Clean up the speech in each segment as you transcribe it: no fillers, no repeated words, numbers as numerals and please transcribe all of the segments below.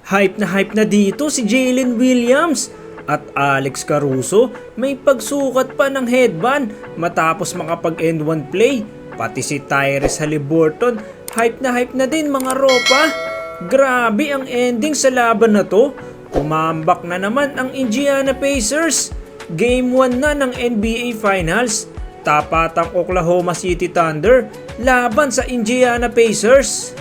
Hype na dito si Jalen Williams at Alex Caruso may pagsukat pa ng headband matapos makapag-end one play. Pati si Tyrese Haliburton hype na din mga ropa. Grabe ang ending sa laban na to. Umambak na naman ang Indiana Pacers. Game 1 na ng NBA Finals. Tapat ang Oklahoma City Thunder laban sa Indiana Pacers.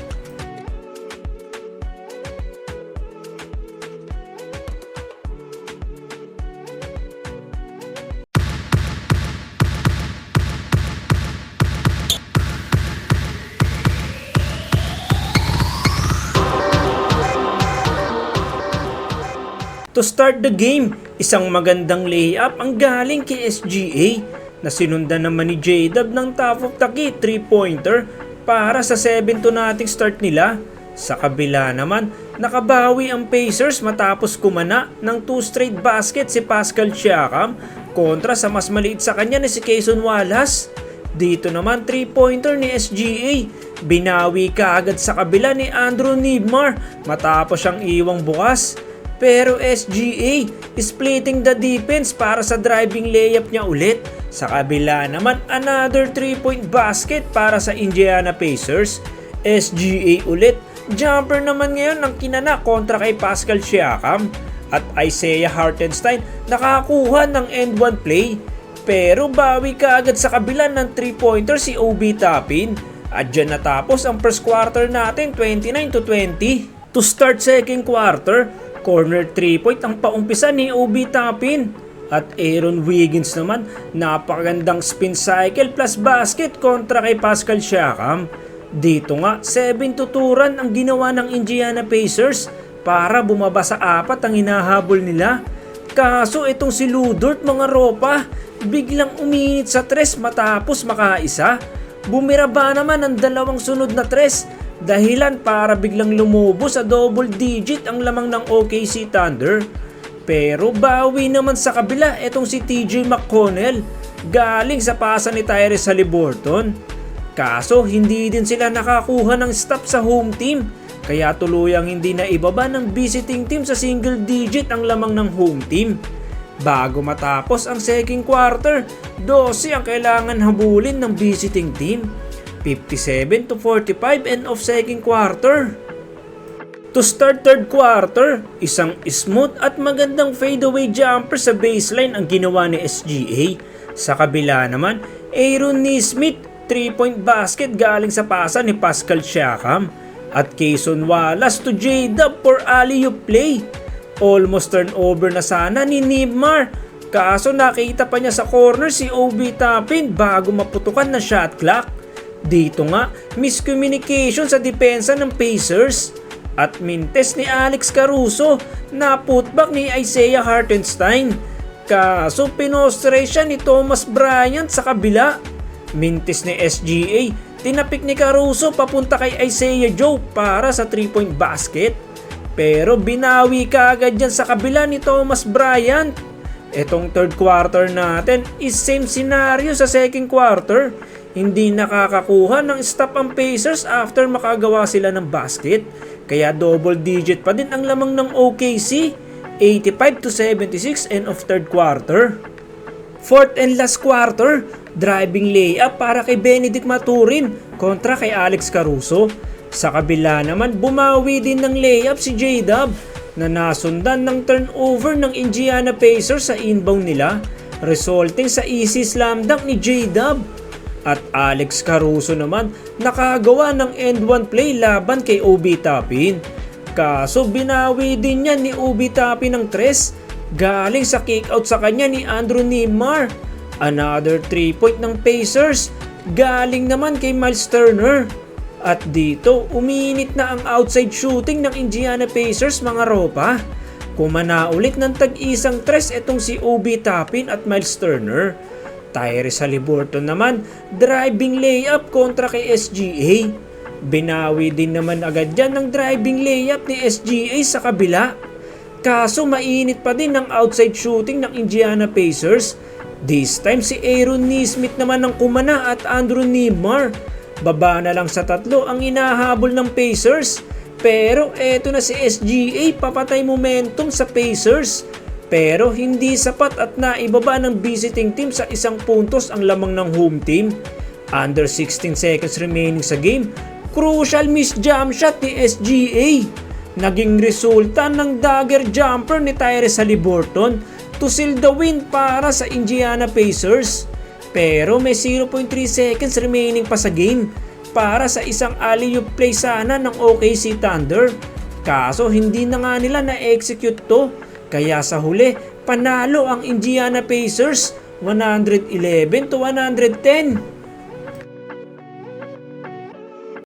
To start the game, isang magandang layup ang galing kay SGA na sinundan naman ni J-Dub ng top of the key 3-pointer para sa 7-2 nating start nila. Sa kabila naman, nakabawi ang Pacers matapos kumana ng 2 straight basket si Pascal Siakam kontra sa mas maliit sa kanya na si Cason Wallace. Dito naman 3-pointer ni SGA, binawi kaagad sa kabila ni Andrew Nembhard matapos siyang iwang bukas. Pero SGA splitting the defense para sa driving layup niya ulit. Sa kabila naman another 3-point basket para sa Indiana Pacers. SGA ulit, jumper naman ngayon ang kinana kontra kay Pascal Siakam. At Isaiah Hartenstein nakakuha ng end one play. Pero bawi kaagad sa kabila ng 3-pointer si Obi Toppin. At dyan natapos ang first quarter natin 29-20. To start second quarter, corner 3-point ang paumpisa ni Obi Toppin. At Aaron Wiggins naman, napakagandang spin cycle plus basket kontra kay Pascal Siakam. Dito nga, 7-2 run ang ginawa ng Indiana Pacers para bumaba sa 4 ang hinahabol nila. Kaso itong si Lu Dort mga ropa, biglang uminit sa 3 matapos makaisa. Bumiraba naman ang dalawang sunod na 3. Dahilan para biglang lumubo sa double digit ang lamang ng OKC Thunder. Pero bawi naman sa kabila etong si TJ McConnell galing sa pasa ni Tyrese Haliburton. Kaso hindi din sila nakakuha ng stop sa home team, kaya tuluyang hindi na ibaba ng visiting team sa single digit ang lamang ng home team. Bago matapos ang second quarter, 12 ang kailangan habulin ng visiting team. 57-45 end of second quarter. To start third quarter, isang smooth at magandang fadeaway jumper sa baseline ang ginawa ni SGA. Sa kabila naman, Aaron Nesmith 3-point basket galing sa pasa ni Pascal Siakam. At Cason Wallace to J-Dub for alley-oop play. Almost turnover na sana ni Nembhard. Kaso nakita pa niya sa corner si Obi Toppin bago maputukan na shot clock. Dito nga, miscommunication sa depensa ng Pacers at mintes ni Alex Caruso na putback ni Isaiah Hartenstein. Kaso pinostre siya ni Thomas Bryant sa kabila. Mintes ni SGA, tinapik ni Caruso papunta kay Isaiah Joe para sa 3-point basket. Pero binawi kaagad dyan sa kabila ni Thomas Bryant. Etong third quarter natin is same scenario sa second quarter. Hindi nakakakuha ng stop ang Pacers after makagawa sila ng basket. Kaya double digit pa din ang lamang ng OKC. 85-76 end of third quarter. Fourth and last quarter, driving layup para kay Benedict Mathurin kontra kay Alex Caruso. Sa kabila naman, bumawi din ng layup si J-Dub na nasundan ng turnover ng Indiana Pacers sa inbound nila, resulting sa easy slam dunk ni J-Dub. At Alex Caruso naman nakagawa ng end one play laban kay Obi Toppin. Kaso binawi din niya ni Obi Toppin ng 3 galing sa kick out sa kanya ni Andrew Nembhard. Another 3-point ng Pacers galing naman kay Miles Turner. At dito uminit na ang outside shooting ng Indiana Pacers mga ropa. Kumana ulit ng tag-isang 3 etong si Obi Toppin at Miles Turner. Tyrese Haliburton naman, driving layup kontra kay SGA. Binawi din naman agad yan ng driving layup ni SGA sa kabila. Kaso mainit pa din ang outside shooting ng Indiana Pacers. This time si Aaron Nesmith naman ang kumana at Andrew Nembhard. Baba na lang sa 3 ang inahabol ng Pacers. Pero eto na si SGA, papatay momentum sa Pacers. Pero hindi sapat at naibaba ng visiting team sa 1 puntos ang lamang ng home team. Under 16 seconds remaining sa game, crucial miss jump shot ni SGA. Naging resulta ng dagger jumper ni Tyrese Haliburton to seal the win para sa Indiana Pacers. Pero may 0.3 seconds remaining pa sa game para sa isang alley-oop play sana ng OKC Thunder. Kaso hindi na nga nila na-execute to. Kaya sa huli, panalo ang Indiana Pacers 111-110.